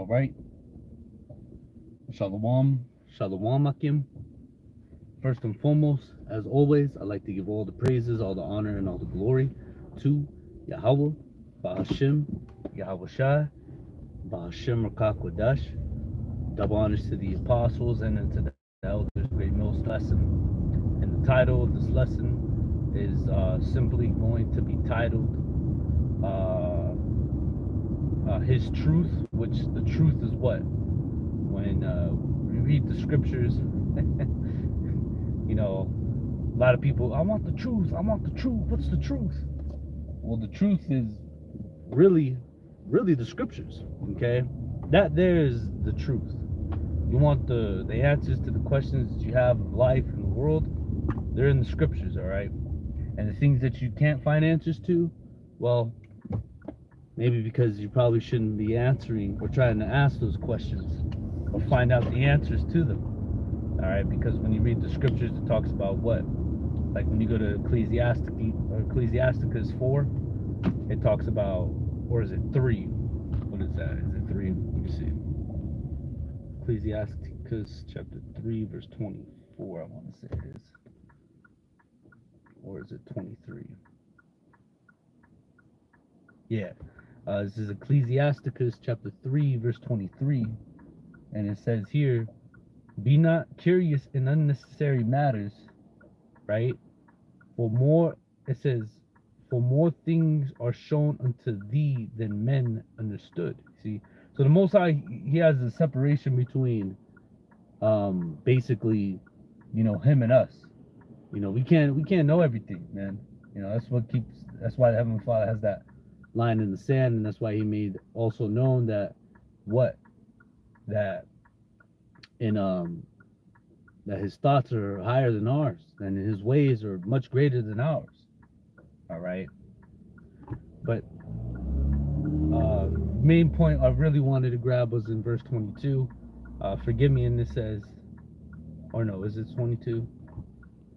All right. Shalom. Shalom Akim. First and foremost, as always, I'd like to give all the praises, all the honor, and all the glory to Yahawah, Bahashim, YAHAWASHI, Bahashim Rakakwadash. Double honors to the apostles and to the elders. Great Mill's lesson. And the title of this lesson is simply going to be titled His Truth, which the truth is what? When we read the scriptures, a lot of people, I want the truth, what's the truth? Well, the truth is really the scriptures, okay? That there is the truth. You want the answers to the questions that you have of life and the world, they're in the scriptures, all right? And the things that you can't find answers to, well, maybe because you probably shouldn't be answering or trying to ask those questions or find out the answers to them. All right, because when you read the scriptures, it talks about what? Like when you go to Ecclesiasticus 4, it talks about, or is it 3? What is that? Is it 3? Let me see. Ecclesiasticus chapter 3, verse 24, I want to say it is. Or is it 23? Yeah. This is Ecclesiasticus chapter 3, verse 23. And it says here, be not curious in unnecessary matters, right? It says, for more things are shown unto thee than men understood. See? So the Most High, he has a separation between, basically, him and us. We can't know everything, man. That's why the Heavenly Father has that line in the sand, and that's why he made also known that that his thoughts are higher than ours, and his ways are much greater than ours. All right. But main point I really wanted to grab was in verse 22. Forgive me, and it says, or no, is it 22?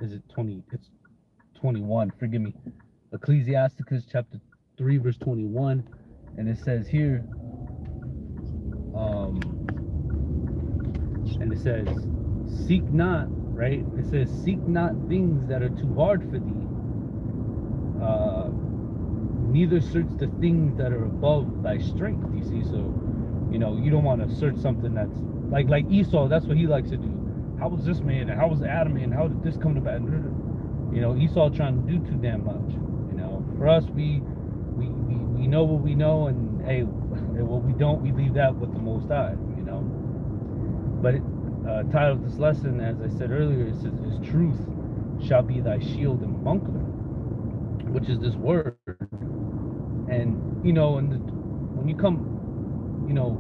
Is it 20? It's 21. Forgive me. Ecclesiasticus chapter 3, verse 21, and it says here, and it says, seek not, right? It says, seek not things that are too hard for thee, neither search the things that are above thy strength. You see, so you don't want to search something that's like Esau. That's what he likes to do. How was this made? And how was Adam made? And how did this come to pass? Esau trying to do too damn much. For us, we know what we know, and hey, what we don't, we leave that with the Most High. But title of this lesson, as I said earlier, it says, his truth shall be thy shield and buckler, which is this word. And when you come,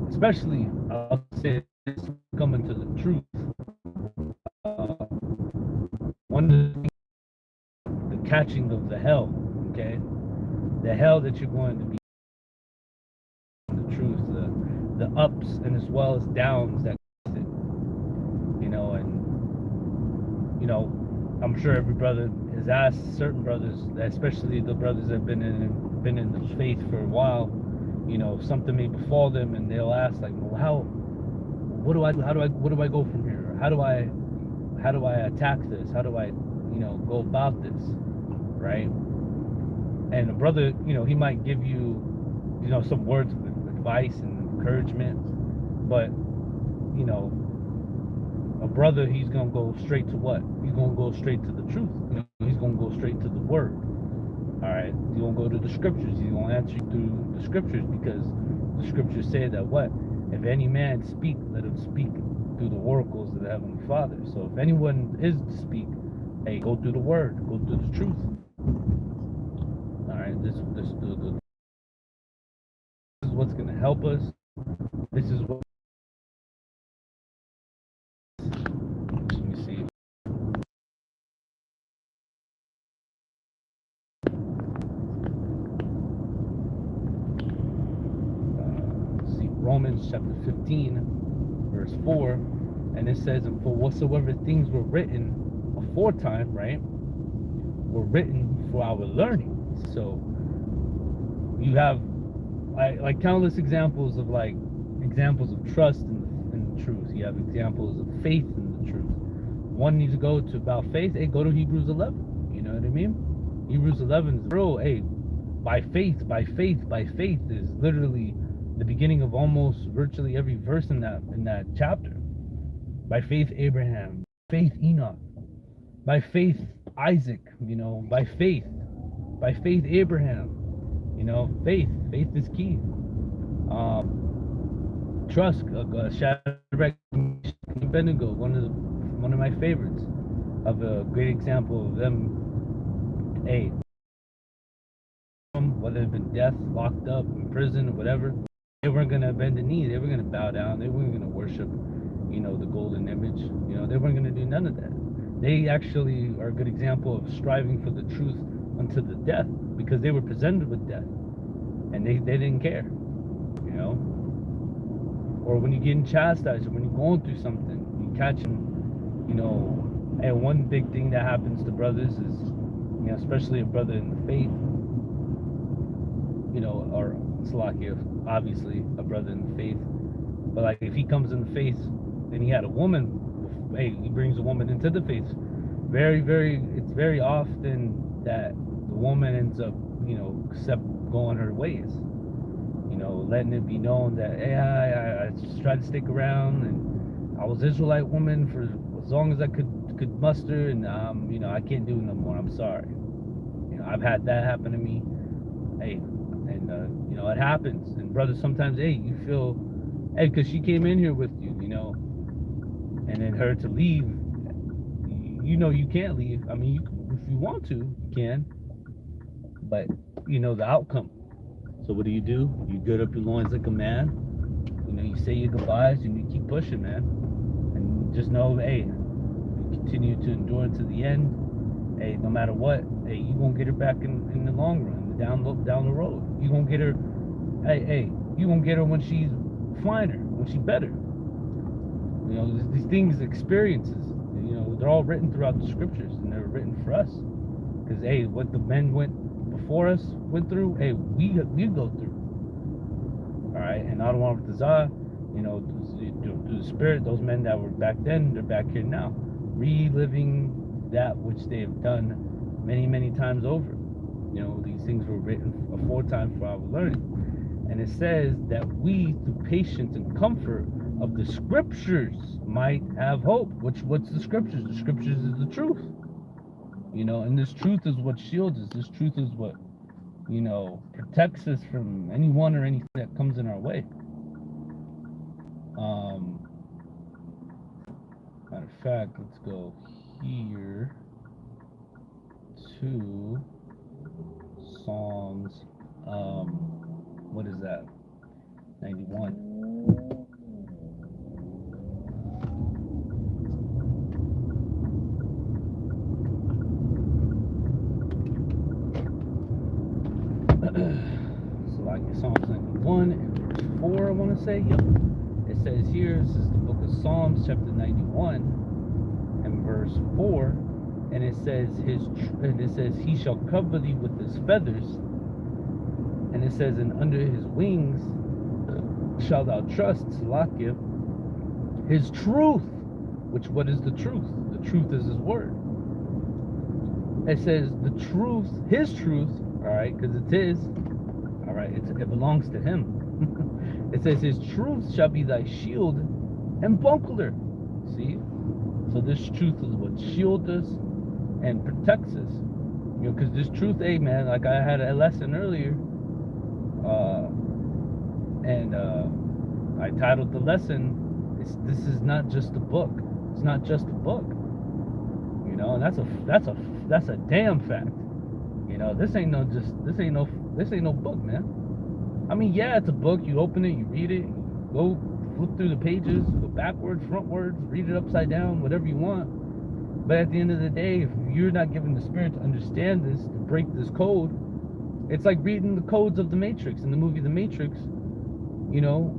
especially I'll say this, come into the truth, one of the things, the catching of the hell, okay, the hell that you're going to be, the truth, the ups and as well as downs that, I'm sure every brother has asked certain brothers, especially the brothers that have been in the faith for a while, something may befall them, and they'll ask, like, well, what do I do? What do I go from here? How do I attack this? How do I, go about this, right? And a brother, he might give you, some words of advice and encouragement, but, a brother, he's going to go straight to what? He's going to go straight to the truth. He's going to go straight to the word. All right? He's going to go to the scriptures. He's going to answer you through the scriptures, because the scriptures say that what? If any man speak, let him speak through the oracles of the Heavenly Father. So if anyone is to speak, hey, go through the word. Go through the truth. All right? This is what's going to help us. This is what. Romans chapter 15, verse 4, and it says, and for whatsoever things were written aforetime, right, were written for our learning. So you have like countless examples of, like, examples of trust in the truth. You have examples of faith in the truth. One needs to go to about faith. Hey, go to Hebrews 11. You know what I mean? Hebrews 11 is bro. Hey, by faith is literally the beginning of almost virtually every verse in that chapter. By faith Abraham, faith Enoch, by faith Isaac, you know, by faith Abraham, you know, faith is key. Trust, Shadrach and Abednego, one of my favorites, of a great example of them. Hey, whether it's been death, locked up, in prison, or whatever, they weren't gonna bend the knee. They were gonna bow down. They weren't gonna worship, you know, the golden image. You know, they weren't gonna do none of that. They actually are a good example of striving for the truth unto the death, because they were presented with death, and they didn't care. You know, or when you're getting chastised, or when you're going through something, you catching, you know. And one big thing that happens to brothers is, you know, especially a brother in the faith, you know, or Salakia, obviously a brother in the faith, but like if he comes in the faith and he had a woman, hey, he brings a woman into the faith, it's very often that the woman ends up, you know, going her ways, you know, letting it be known that, hey, I just tried to stick around, and I was Israelite woman for as long as I could muster, and you know, I can't do it no more, I'm sorry. You know, I've had that happen to me. Hey, and you know, it happens. And brothers, sometimes, hey, you feel, hey, because she came in here with you, you know, and then her to leave, you know, you can't leave. I mean, if you want to, you can, but you know the outcome. So what do? You gird up your loins like a man. You know, you say your goodbyes and you keep pushing, man. And just know, hey, you continue to endure to the end. Hey, no matter what, hey, you gonna get her back in the long run, down the road. You gonna get her, hey, you gonna get her when she's finer, when she's better. You know, these things, experiences, you know, they're all written throughout the scriptures, and they're written for us. Because, hey, what the men went before us went through, hey, we go through. All right, and I don't want to desire, you know, through the spirit, those men that were back then, they're back here now, reliving that which they have done many times over. You know, these things were written aforetime for our learning. And it says that we, through patience and comfort of the scriptures, might have hope. What's the scriptures? The scriptures is the truth. You know, and this truth is what shields us. This truth is what, you know, protects us from anyone or anything that comes in our way. Matter of fact, let's go here to Psalms, what is that? 91. So like Psalms 91 and verse 4, I want to say, yep. It says here, this is the book of Psalms, chapter 91 and verse 4. And it says he shall cover thee with his feathers, and it says, and under his wings shalt thou trust, Salakia, his truth. What is the truth? The truth is his word. It says the truth, his truth, all right, because it's his, all right, it belongs to him. It says his truth shall be thy shield and buckler. See, so this truth is what shields us and protects us, you know, because this truth, hey man, like I had a lesson earlier, and I titled the lesson, this is not just a book. It's not just a book, you know, and that's a damn fact. You know, this ain't no book, man. I mean, yeah, it's a book. You open it, you read it, you go flip through the pages, go backwards, frontwards, read it upside down, whatever you want. But at the end of the day, if you're not given the spirit to understand this, to break this code, it's like reading the codes of the Matrix. In the movie The Matrix, you know,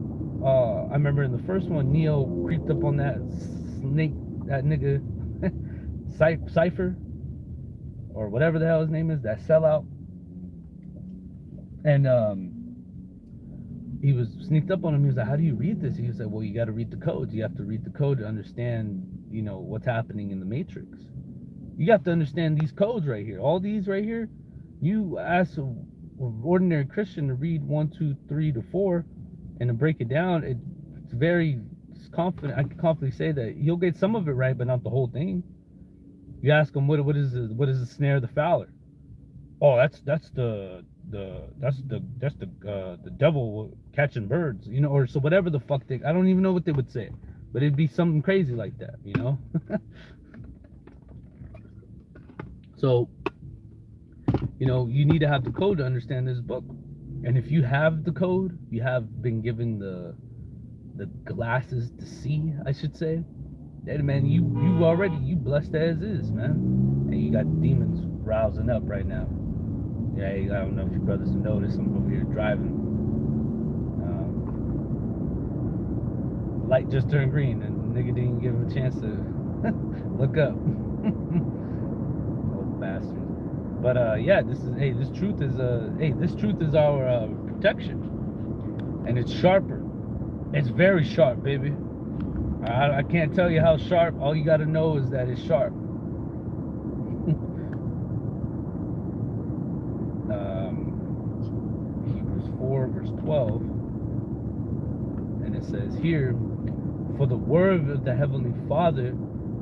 I remember in the first one, Neo creeped up on that snake, that nigga, Cypher, or whatever the hell his name is, that sellout. And he was sneaked up on him. He was like, how do you read this? He was like, well, you got to read the codes. You have to read the code to understand, you know, what's happening in the matrix. You have to understand these codes right here. All these right here. You ask an ordinary Christian to read 1, 2, 3 to 4 and to break it down. It's very confident. I can confidently say that he'll get some of it right, but not the whole thing. You ask him what is the snare of the fowler? Oh, that's the devil catching birds, you know, or so whatever the fuck I don't even know what they would say, but it'd be something crazy like that, you know. So, you know, you need to have the code to understand this book, and if you have the code, you have been given the glasses to see, I should say. Hey, man, you blessed as is, man, and you got demons rousing up right now. Yeah, I don't know if you brothers noticed, I'm over here driving. Light just turned green, and nigga didn't give him a chance to look up. Old bastard. But yeah, this truth is our protection, and it's sharper. It's very sharp, baby. I can't tell you how sharp. All you got to know is that it's sharp. Hebrews 4 verse 12, and it says here, for the word of the Heavenly Father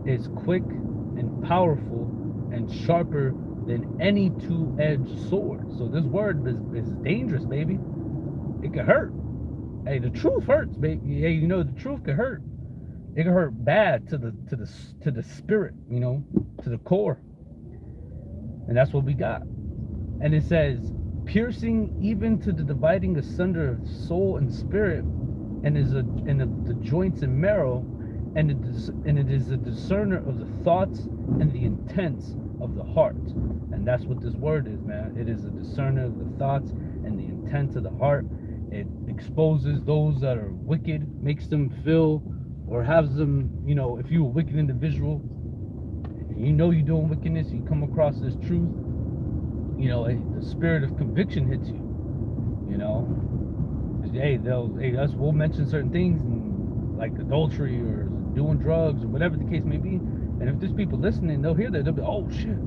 is quick and powerful and sharper than any two-edged sword. So this word is dangerous, baby. It can hurt. Hey, the truth hurts, baby. Hey, you know, the truth can hurt. It can hurt bad to the spirit, you know, to the core. And that's what we got. And it says, piercing even to the dividing asunder of soul and spirit, and the joints and marrow, and it is a discerner of the thoughts and the intents of the heart. And that's what this word is, man. It is a discerner of the thoughts and the intent of the heart. It exposes those that are wicked, makes them feel, or has them, you know, if you're a wicked individual, you know you're doing wickedness, you come across this truth, you know, the spirit of conviction hits you, you know. We'll mention certain things, like adultery or doing drugs or whatever the case may be, and if there's people listening, they'll hear that, they'll be, oh shit,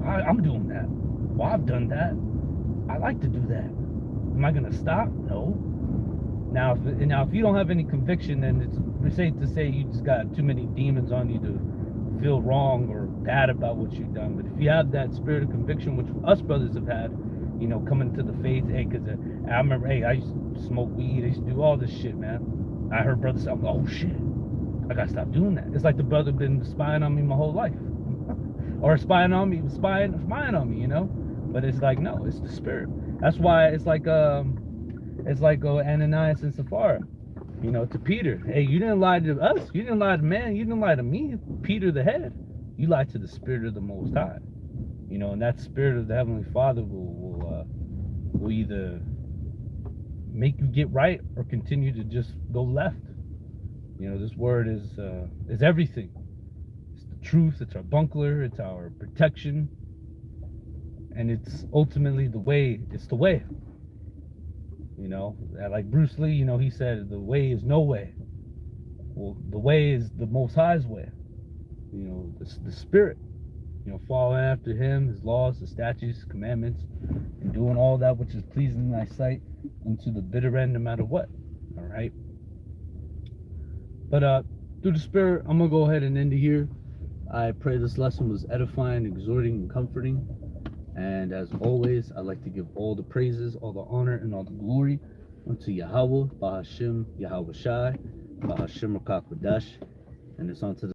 I'm doing that. Well, I've done that. I like to do that. Am I gonna stop? No. Now if you don't have any conviction, then it's safe to say you just got too many demons on you to feel wrong or bad about what you've done. But if you have that spirit of conviction, which us brothers have had, you know, coming to the faith, hey, because I remember, hey, I used to smoke weed, I used to do all this shit, man. I heard brothers say, oh shit, I gotta stop doing that. It's like the brother been spying on me my whole life, or spying on me, you know. But it's like, no, it's the spirit. That's why it's like Ananias and Sapphira, you know, to Peter. Hey, you didn't lie to us. You didn't lie to man. You didn't lie to me, Peter the head. You lied to the Spirit of the Most High. You know, and that Spirit of the Heavenly Father will either make you get right or continue to just go left. You know, this word is everything. It's the truth. It's our buckler. It's our protection. And it's ultimately the way. It's the way. You know, like Bruce Lee, you know, he said the way is no way. Well, the way is the Most High's way. You know, the Spirit. You know, following after Him, His laws, His statutes, His commandments, and doing all that which is pleasing in Thy sight unto the bitter end, no matter what. All right. But through the Spirit, I'm gonna go ahead and end it here. I pray this lesson was edifying, exhorting, and comforting. And as always, I'd like to give all the praises, all the honor, and all the glory unto Yahawah, Bahashim, YAHAWASHI, Bahashim Rakakwadash, and it's on to the